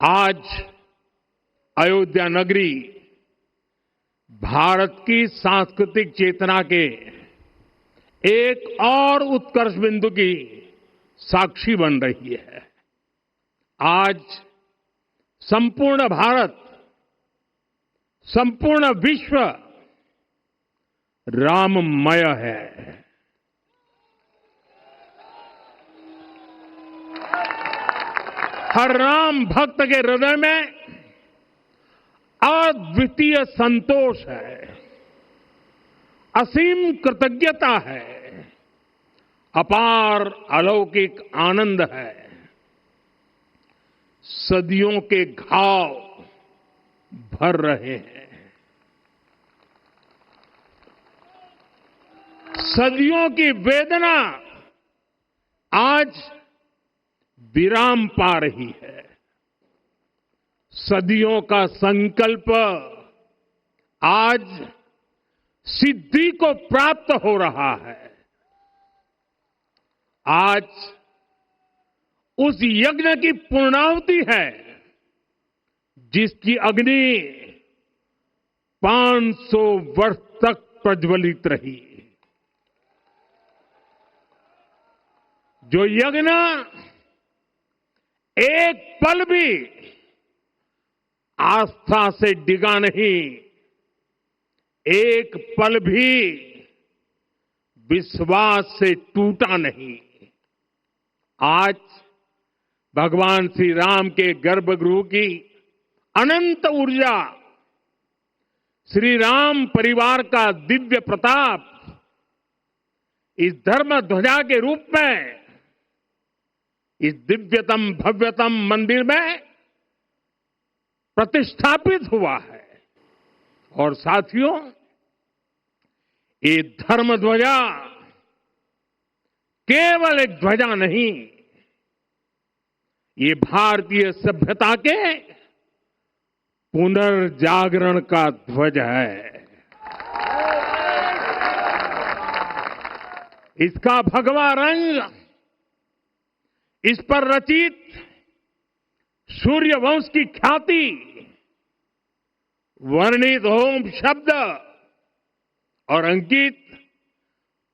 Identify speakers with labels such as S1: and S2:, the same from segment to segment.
S1: आज अयोध्या नगरी भारत की सांस्कृतिक चेतना के एक और उत्कर्ष बिंदु की साक्षी बन रही है। आज संपूर्ण भारत, संपूर्ण विश्व राममय है। हर राम भक्त के हृदय में अद्वितीय संतोष है, असीम कृतज्ञता है, अपार अलौकिक आनंद है। सदियों के घाव भर रहे हैं, सदियों की वेदना आज विराम पा रही है। सदियों का संकल्प आज सिद्धि को प्राप्त हो रहा है। आज उस यज्ञ की पूर्णाहुति है जिसकी अग्नि 500 वर्ष तक प्रज्वलित रही। जो यज्ञ एक पल भी आस्था से डिगा नहीं, एक पल भी विश्वास से टूटा नहीं। आज भगवान श्री राम के गर्भगृह की अनंत ऊर्जा, श्री राम परिवार का दिव्य प्रताप इस धर्म ध्वजा के रूप में इस दिव्यतम भव्यतम मंदिर में प्रतिष्ठापित हुआ है। और साथियों, ये धर्म ध्वजा केवल एक ध्वजा नहीं, ये भारतीय सभ्यता के पुनर्जागरण का ध्वज है। इसका भगवा रंग, इस पर रचित सूर्य वंश की ख्याति, वर्णित होम शब्द और अंकित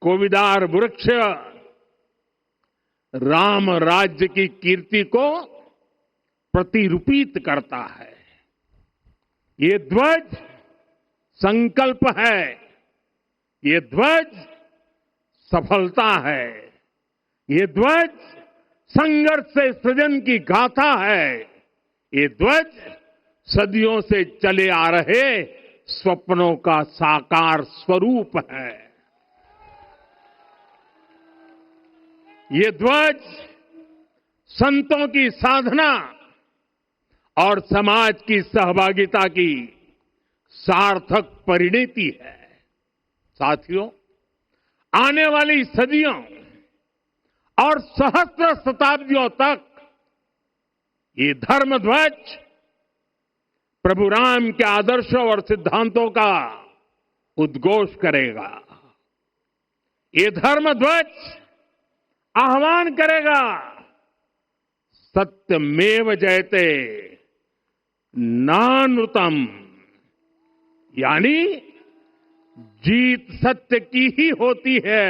S1: कोविदार वृक्ष राम राज्य की कीर्ति को प्रतिरूपित करता है। ये ध्वज संकल्प है, ये ध्वज सफलता है, ये ध्वज संघर्ष से सृजन की गाथा है, ये ध्वज सदियों से चले आ रहे स्वप्नों का साकार स्वरूप है। ये ध्वज संतों की साधना और समाज की सहभागिता की सार्थक परिणति है। साथियों, आने वाली सदियों और सहस्त्र शताब्दियों तक ये धर्म ध्वज प्रभु राम के आदर्शों और सिद्धांतों का उद्घोष करेगा। ये धर्म ध्वज आह्वान करेगा, सत्यमेव जयते नानृतम, यानी जीत सत्य की ही होती है,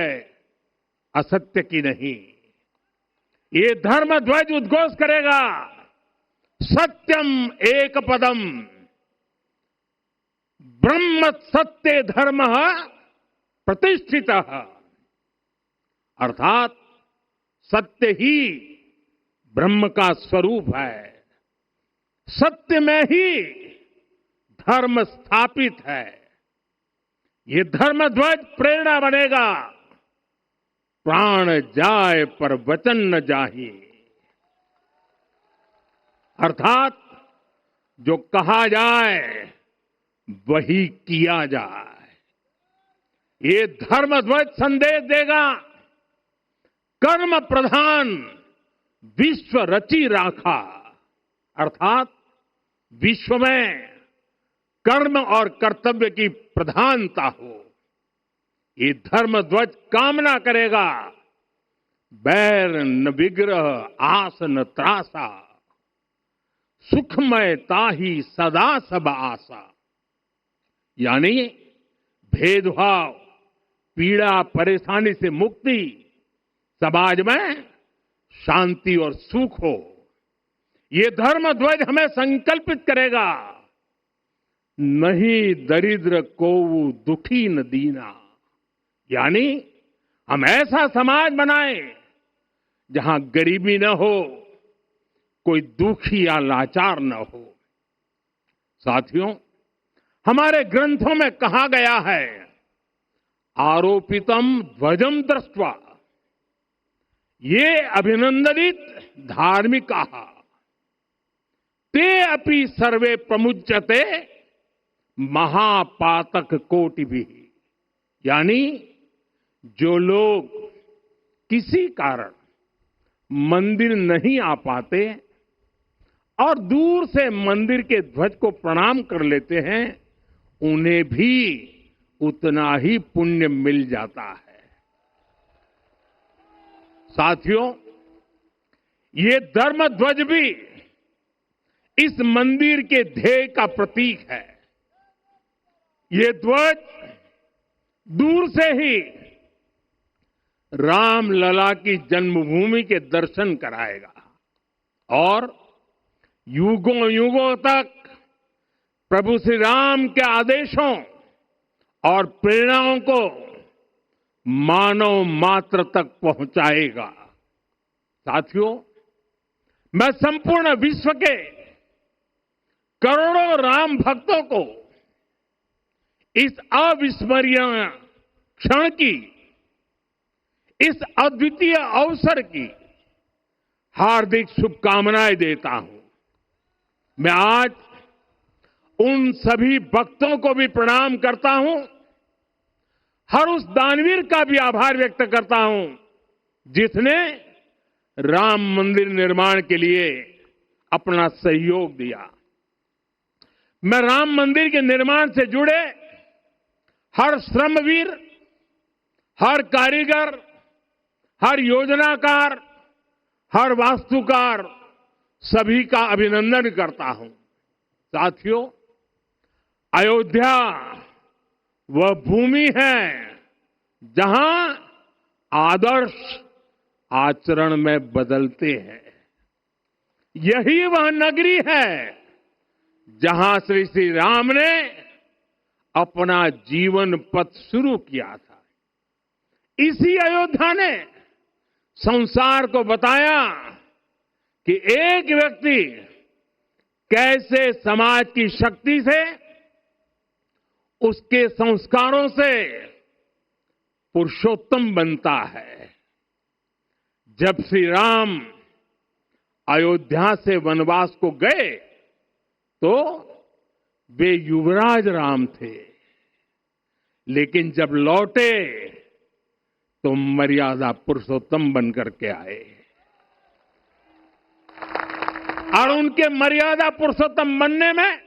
S1: असत्य की नहीं। ये धर्म ध्वज उद्घोष करेगा, सत्यम एक पदम ब्रह्म सत्य धर्म प्रतिष्ठित, अर्थात सत्य ही ब्रह्म का स्वरूप है, सत्य में ही धर्म स्थापित है। ये धर्म ध्वज प्रेरणा बनेगा, प्राण जाए पर वचन न जाहि, अर्थात जो कहा जाए वही किया जाए। ये धर्म ध्वज संदेश देगा, कर्म प्रधान विश्व रची राखा, अर्थात विश्व में कर्म और कर्तव्य की प्रधानता हो। ये धर्म ध्वज कामना करेगा, बैर न विग्रह आस न त्रासा, सुखमय ताहि सदा सब आशा। यानी भेदभाव, पीड़ा, परेशानी से मुक्ति, समाज में शांति और सुख हो, ये धर्म ध्वज हमें संकल्पित करेगा। नहीं दरिद्र कोउ दुखी न दीना। यानी हम ऐसा समाज बनाएं जहां गरीबी न हो, कोई दुखी या लाचार न हो। साथियों, हमारे ग्रंथों में कहा गया है, आरोपितम ध्वजम दृष्ट्वा, ये अभिनंदनित धार्मिका ते अपि सर्वे प्रमुच्यते महापातक कोटि भी। यानी जो लोग किसी कारण मंदिर नहीं आ पाते और दूर से मंदिर के ध्वज को प्रणाम कर लेते हैं, उन्हें भी उतना ही पुण्य मिल जाता है। साथियों, ये धर्म ध्वज भी इस मंदिर के ध्येय का प्रतीक है। ये ध्वज दूर से ही राम लला की जन्मभूमि के दर्शन कराएगा और युगों युगों तक प्रभु श्री राम के आदेशों और प्रेरणाओं को मानव मात्र तक पहुंचाएगा। साथियों, मैं संपूर्ण विश्व के करोड़ों राम भक्तों को इस अविस्मरणीय क्षण की, इस अद्वितीय अवसर की हार्दिक शुभकामनाएं देता हूं। मैं आज उन सभी भक्तों को भी प्रणाम करता हूं, हर उस दानवीर का भी आभार व्यक्त करता हूं जिसने राम मंदिर निर्माण के लिए अपना सहयोग दिया। मैं राम मंदिर के निर्माण से जुड़े हर श्रमवीर, हर कारीगर, हर योजनाकार, हर वास्तुकार, सभी का अभिनंदन करता हूं। साथियों, अयोध्या वह भूमि है जहां आदर्श आचरण में बदलते हैं। यही वह नगरी है जहां श्री श्री राम ने अपना जीवन पथ शुरू किया था। इसी अयोध्या ने संसार को बताया कि एक व्यक्ति कैसे समाज की शक्ति से, उसके संस्कारों से पुरुषोत्तम बनता है। जब श्री राम अयोध्या से वनवास को गए तो वे युवराज राम थे, लेकिन जब लौटे तो मर्यादा पुरुषोत्तम बनकर के आए और उनके मर्यादा पुरुषोत्तम बनने में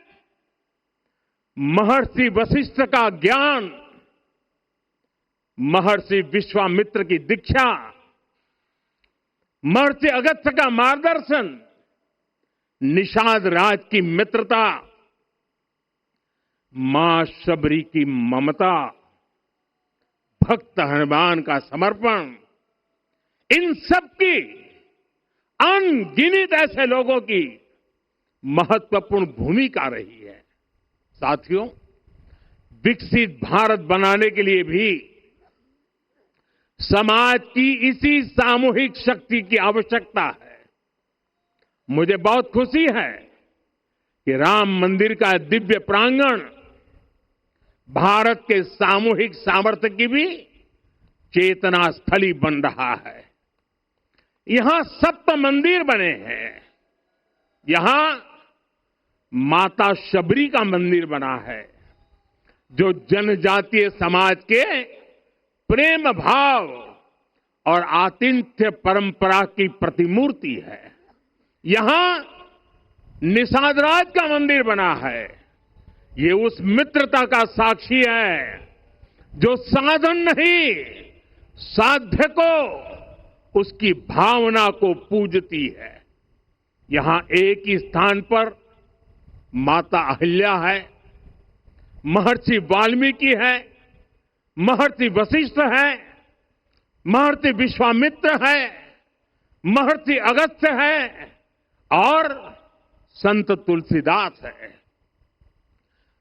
S1: महर्षि वशिष्ठ का ज्ञान, महर्षि विश्वामित्र की दीक्षा, महर्षि अगस्त्य का मार्गदर्शन, निषाद राज की मित्रता, मां शबरी की ममता, भक्त हनुमान का समर्पण, इन सब की अनगिनत ऐसे लोगों की महत्वपूर्ण भूमिका रही है। साथियों, विकसित भारत बनाने के लिए भी समाज की इसी सामूहिक शक्ति की आवश्यकता है। मुझे बहुत खुशी है कि राम मंदिर का दिव्य प्रांगण भारत के सामूहिक सामर्थ्य की भी चेतना स्थली बन रहा है। यहां 7 मंदिर बने हैं। यहां माता शबरी का मंदिर बना है, जो जनजातीय समाज के प्रेम भाव और आतिथ्य परंपरा की प्रतिमूर्ति है। यहां निषाद राज का मंदिर बना है। ये उस मित्रता का साक्षी है जो साधन नहीं, साध्य को, उसकी भावना को पूजती है। यहां एक ही स्थान पर माता अहिल्या है, महर्षि वाल्मीकि है, महर्षि वशिष्ठ है, महर्षि विश्वामित्र है, महर्षि अगस्त्य है और संत तुलसीदास है।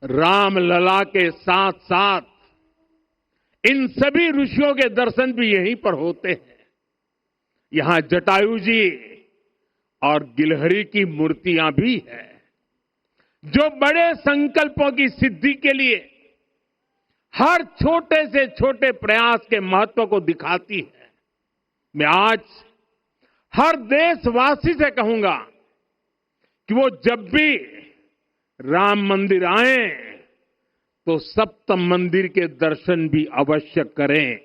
S1: रामलला के साथ साथ इन सभी ऋषियों के दर्शन भी यहीं पर होते हैं। यहां जटायु जी और गिलहरी की मूर्तियां भी हैं, जो बड़े संकल्पों की सिद्धि के लिए हर छोटे से छोटे प्रयास के महत्व को दिखाती है। मैं आज हर देशवासी से कहूंगा कि वो जब भी राम मंदिर आए तो सप्तम मंदिर के दर्शन भी अवश्य करें।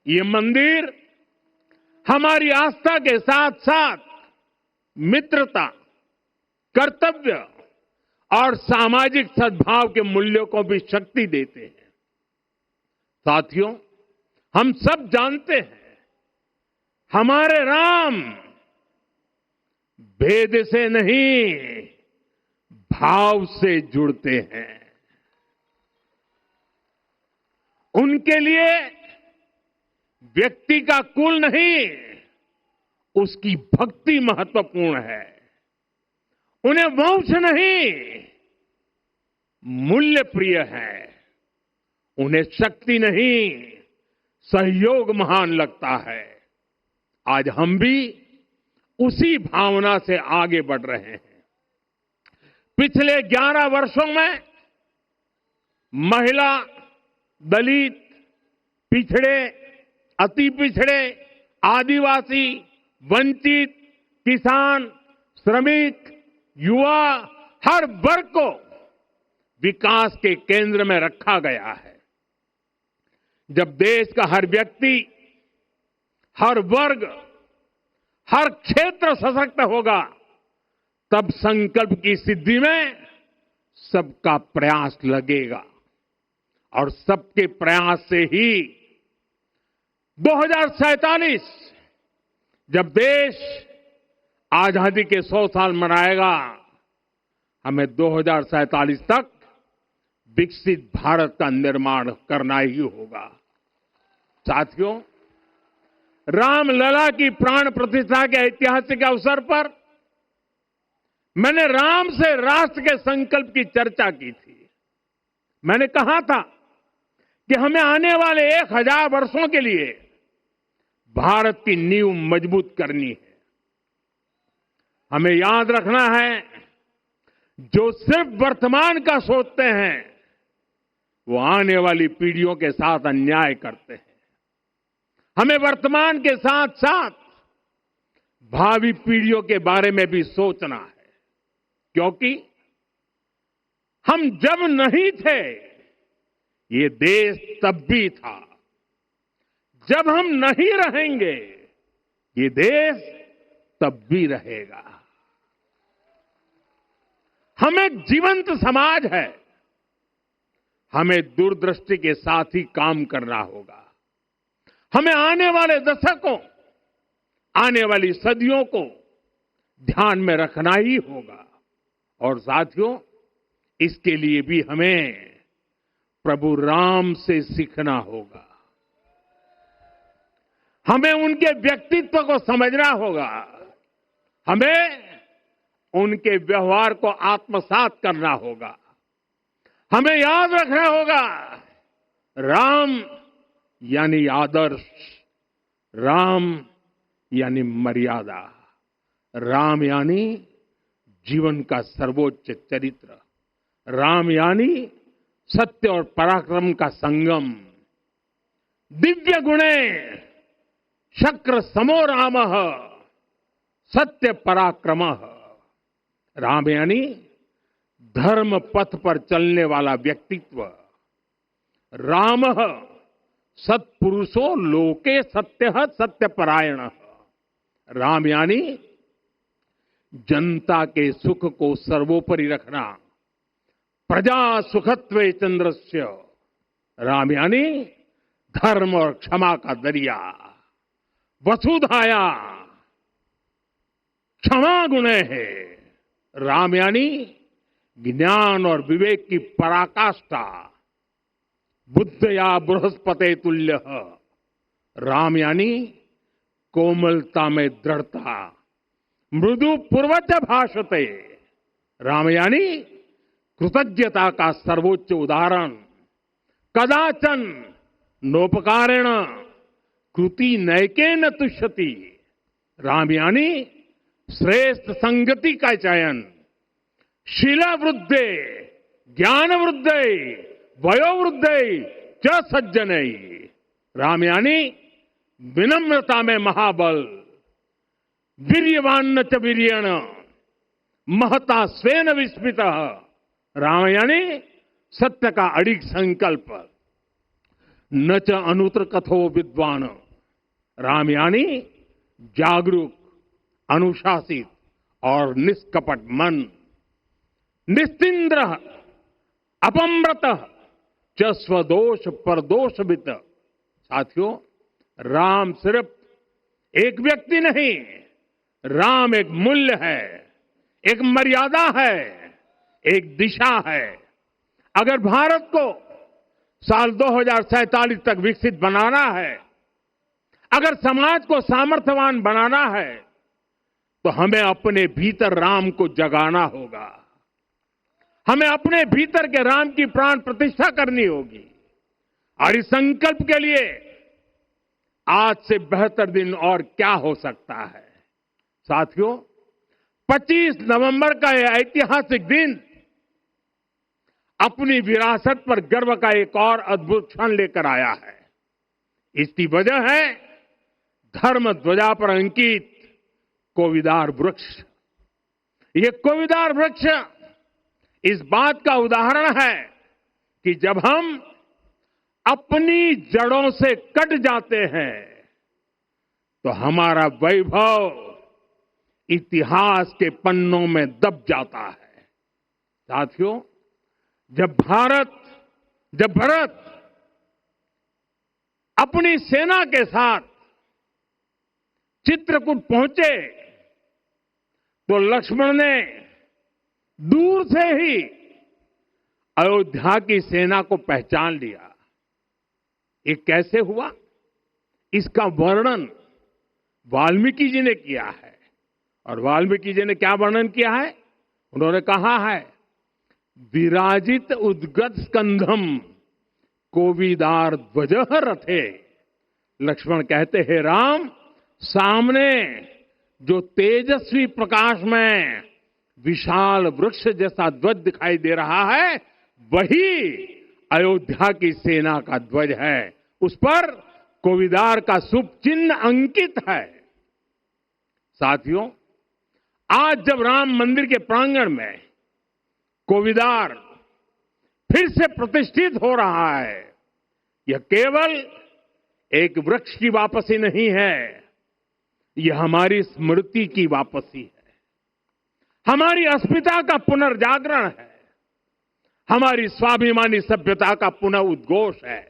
S1: ये मंदिर हमारी आस्था के साथ साथ मित्रता, कर्तव्य और सामाजिक सद्भाव के मूल्यों को भी शक्ति देते हैं। साथियों, हम सब जानते हैं हमारे राम भेद से नहीं भाव से जुड़ते हैं। उनके लिए व्यक्ति का कुल नहीं, उसकी भक्ति महत्वपूर्ण है। उन्हें वंश नहीं, मूल्य प्रिय है। उन्हें शक्ति नहीं, सहयोग महान लगता है। आज हम भी उसी भावना से आगे बढ़ रहे हैं। पिछले 11 वर्षों में महिला, दलित, पिछड़े, अति पिछड़े, आदिवासी, वंचित, किसान, श्रमिक, युवा, हर वर्ग को विकास के केंद्र में रखा गया है। जब देश का हर व्यक्ति, हर वर्ग, हर क्षेत्र सशक्त होगा, तब संकल्प की सिद्धि में सबका प्रयास लगेगा और सबके प्रयास से ही 2047 जब देश आजादी के 100 साल मनाएगा, हमें 2047 तक विकसित भारत का निर्माण करना ही होगा। साथियों, रामलला की प्राण प्रतिष्ठा के ऐतिहासिक अवसर पर मैंने राम से राष्ट्र के संकल्प की चर्चा की थी। मैंने कहा था कि हमें आने वाले 1000 वर्षों के लिए भारत की नींव मजबूत करनी है। हमें याद रखना है, जो सिर्फ वर्तमान का सोचते हैं वो आने वाली पीढ़ियों के साथ अन्याय करते हैं। हमें वर्तमान के साथ साथ भावी पीढ़ियों के बारे में भी सोचना है, क्योंकि हम जब नहीं थे ये देश तब भी था, जब हम नहीं रहेंगे ये देश तब भी रहेगा। हम एक जीवंत समाज है, हमें दूरदृष्टि के साथ ही काम करना होगा। हमें आने वाले दशकों, आने वाली सदियों को ध्यान में रखना ही होगा। और साथियों, इसके लिए भी हमें प्रभु राम से सीखना होगा। हमें उनके व्यक्तित्व को समझना होगा। हमें उनके व्यवहार को आत्मसात करना होगा। हमें याद रखना होगा, राम यानी आदर्श, राम यानी मर्यादा, राम यानी जीवन का सर्वोच्च चरित्र, राम यानी सत्य और पराक्रम का संगम। दिव्य गुणे शक्र समो रामः सत्य पराक्रमः। राम यानी धर्म पथ पर चलने वाला व्यक्तित्व। रामः सत्पुरुषो लोके सत्यः सत्यपरायणः। राम यानी जनता के सुख को सर्वोपरि रखना, प्रजा सुखत्वे चंद्रस्य। राम यानी धर्म और क्षमा का दरिया। वसुधाया क्षमा गुणे है। राम यानी ज्ञान और विवेक की पराकाष्ठा। बुद्ध या बृहस्पति तुल्य। राम यानी कोमलता में दृढ़ता। मृदु पूर्वज भाषते। राम यानी कृतज्ञता का सर्वोच्च उदाहरण। कदाचन नोपकारेण कृति नैकेन तुष्यति। राम यानी श्रेष्ठ संगति का चयन। शीला वृद्धे ज्ञान वृद्धे वयोवृद्धे च सज्जने। राम यानी विनम्रता में महाबल। वीर्यवान च वीर्येण महता स्वेन विस्मित। राम यानी सत्य का अडिग संकल्प। न च अनुत्र कथो विद्वान। राम यानी जागरूक, अनुशासित और निष्कपट मन। निस्तिंद्र अपम्रत च स्वदोष परदोषवित। साथियों, राम सिर्फ एक व्यक्ति नहीं, राम एक मूल्य है, एक मर्यादा है, एक दिशा है। अगर भारत को साल 2047 तक विकसित बनाना है, अगर समाज को सामर्थ्यवान बनाना है, तो हमें अपने भीतर राम को जगाना होगा। हमें अपने भीतर के राम की प्राण प्रतिष्ठा करनी होगी। और इस संकल्प के लिए आज से बेहतर दिन और क्या हो सकता है। साथियों, 25 नवंबर का यह ऐतिहासिक दिन अपनी विरासत पर गर्व का एक और अद्भुत क्षण लेकर आया है। इसकी वजह है धर्म ध्वजा पर अंकित कोविदार वृक्ष। ये कोविदार वृक्ष इस बात का उदाहरण है कि जब हम अपनी जड़ों से कट जाते हैं तो हमारा वैभव इतिहास के पन्नों में दब जाता है। साथियों, जब भरत अपनी सेना के साथ चित्रकूट पहुंचे तो लक्ष्मण ने दूर से ही अयोध्या की सेना को पहचान लिया। ये कैसे हुआ, इसका वर्णन वाल्मीकि जी ने किया है। और वाल्मीकि जी ने क्या वर्णन किया है? उन्होंने कहा है, विराजित उद्गत स्कंधम कोविदार ध्वज रथे। लक्ष्मण कहते हैं, राम, सामने जो तेजस्वी प्रकाश में विशाल वृक्ष जैसा ध्वज दिखाई दे रहा है, वही अयोध्या की सेना का ध्वज है। उस पर कोविदार का शुभ चिन्ह अंकित है। साथियों, आज जब राम मंदिर के प्रांगण में कोविदार फिर से प्रतिष्ठित हो रहा है, यह केवल एक वृक्ष की वापसी नहीं है, यह हमारी स्मृति की वापसी है, हमारी अस्मिता का पुनर्जागरण है, हमारी स्वाभिमानी सभ्यता का पुनः उद्घोष है।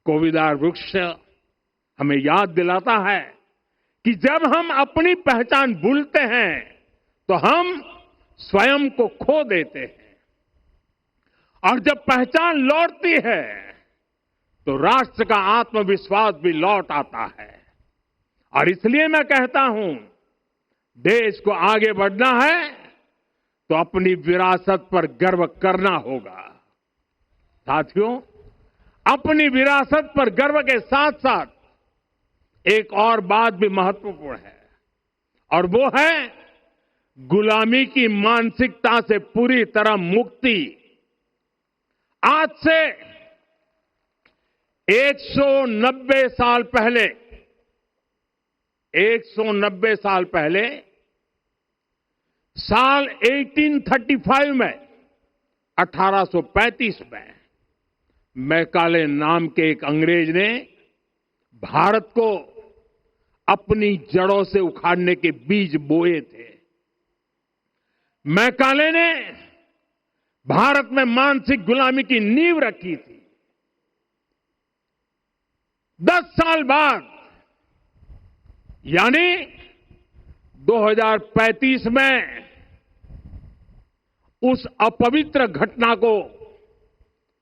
S1: कोविदार वृक्ष हमें याद दिलाता है कि जब हम अपनी पहचान भूलते हैं तो हम स्वयं को खो देते हैं, और जब पहचान लौटती है तो राष्ट्र का आत्मविश्वास भी लौट आता है। और इसलिए मैं कहता हूं, देश को आगे बढ़ना है तो अपनी विरासत पर गर्व करना होगा। साथियों, अपनी विरासत पर गर्व के साथ साथ एक और बात भी महत्वपूर्ण है, और वो है गुलामी की मानसिकता से पूरी तरह मुक्ति। आज से 190 साल पहले 190 साल पहले साल 1835 में 1835 में मैकाले नाम के एक अंग्रेज ने भारत को अपनी जड़ों से उखाड़ने के बीज बोए थे। मैकाले ने भारत में मानसिक गुलामी की नींव रखी थी। 10 साल बाद, यानी 2035 में उस अपवित्र घटना को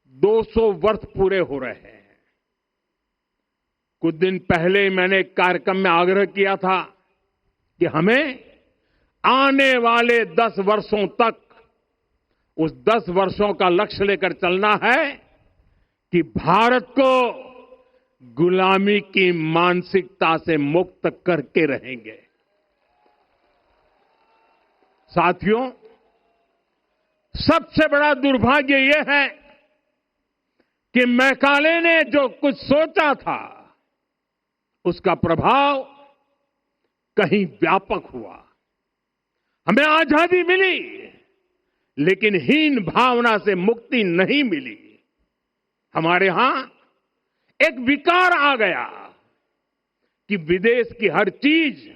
S1: 200 वर्ष पूरे हो रहे हैं। कुछ दिन पहले मैंने एक कार्यक्रम में आग्रह किया था कि हमें आने वाले 10 वर्षों तक उस 10 वर्षों का लक्ष्य लेकर चलना है कि भारत को गुलामी की मानसिकता से मुक्त करके रहेंगे। साथियों, सबसे बड़ा दुर्भाग्य यह है कि मैकाले ने जो कुछ सोचा था उसका प्रभाव कहीं व्यापक हुआ। हमें आजादी मिली, लेकिन हीन भावना से मुक्ति नहीं मिली। हमारे यहां एक विकार आ गया कि विदेश की हर चीज,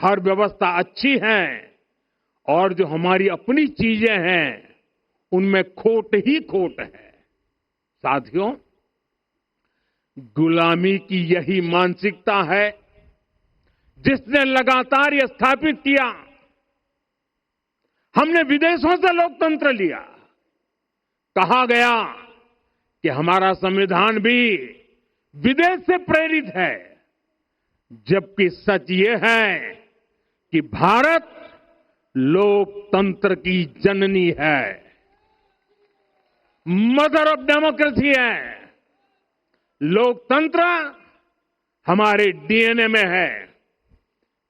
S1: हर व्यवस्था अच्छी है और जो हमारी अपनी चीजें हैं उनमें खोट ही खोट है। साथियों, गुलामी की यही मानसिकता है जिसने लगातार यह स्थापित किया। हमने विदेशों से लोकतंत्र लिया। कहा गया कि हमारा संविधान भी विदेश से प्रेरित है, जबकि सच ये है कि भारत लोकतंत्र की जननी है, मदर ऑफ डेमोक्रेसी है। लोकतंत्र हमारे डीएनए में है।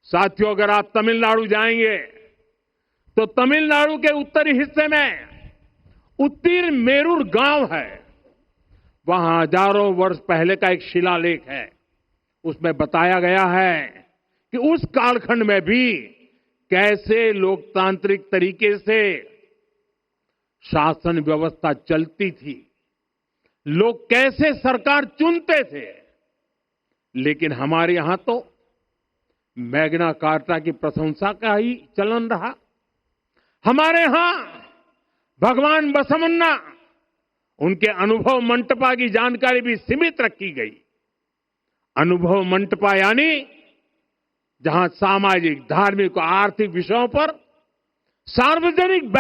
S1: साथियों, अगर आप तमिलनाडु जाएंगे तो तमिलनाडु के उत्तरी हिस्से में उत्तीर-मेरूर गांव है। वहां हजारों वर्ष पहले का एक शिलालेख है। उसमें बताया गया है कि उस कालखंड में भी कैसे लोकतांत्रिक तरीके से शासन व्यवस्था चलती थी, लोग कैसे सरकार चुनते थे। लेकिन हमारे यहां तो मैग्ना कार्टा की प्रशंसा का ही चलन रहा। हमारे यहां भगवान बसवन्ना, उनके अनुभव मंटपा की जानकारी भी सीमित रखी गई। अनुभव मंटपा यानी जहां सामाजिक, धार्मिक और आर्थिक विषयों पर सार्वजनिक